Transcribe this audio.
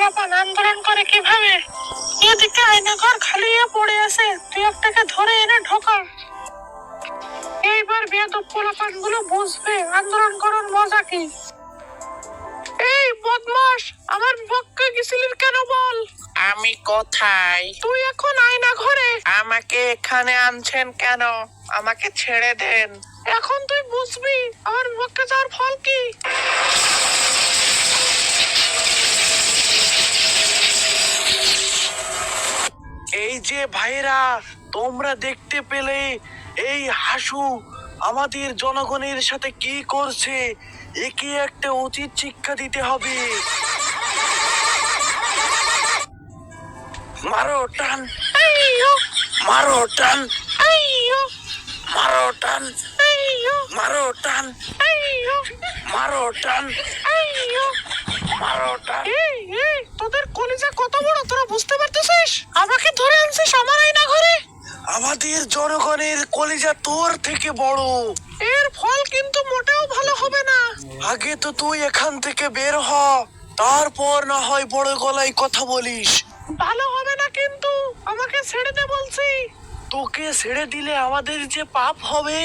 পোলাপান আন্দোলন করে কিভাবে? এদিকে আয়নাঘর খালি পড়ে আছে, তুই একটাকে ধরে এনে ঢোকা। এইবার বেয়াদব পোলাপান গুলো বুঝবে আন্দোলন করার মজা কি। এই বদমাস, আমার বক্কে গেছিলিস কেন বল? আমি কোথায়? তুই এখন আয়না ঘরে। আমাকে এখানে আনছেন কেন? আমাকে ছেড়ে দেন। এখন তুই বুঝবি আমার বক্কে যাওয়ার ফল কি। এই যে ভাইরা, তোমরা দেখতে পেলে এই হাসু আমাদের জনগণের সাথে কি করছে? একে একটা উচিত শিক্ষা দিতে হবে। মারো টান, মারো টান, মারো টান, মারো টান, মারো টান, মারো টান। তোদের কলিজা কত বড় তোরা বুঝতে পারতেছিস? আমাকে ধরে আনছিস আমার আয়না ঘরে। আমাদের জনগণের কলিজা তোর থেকে বড়। এর ফল কিন্তু মোটেও ভালো হবে না। আগে তো তুই এখান থেকে বের হ, তারপর না হয় বড় গলায় কথা বলিস। ভালো হবে না কিন্তু, আমাকে ছেড়ে দে বলছি। তোকে ছেড়ে দিলে আমাদের যে পাপ হবে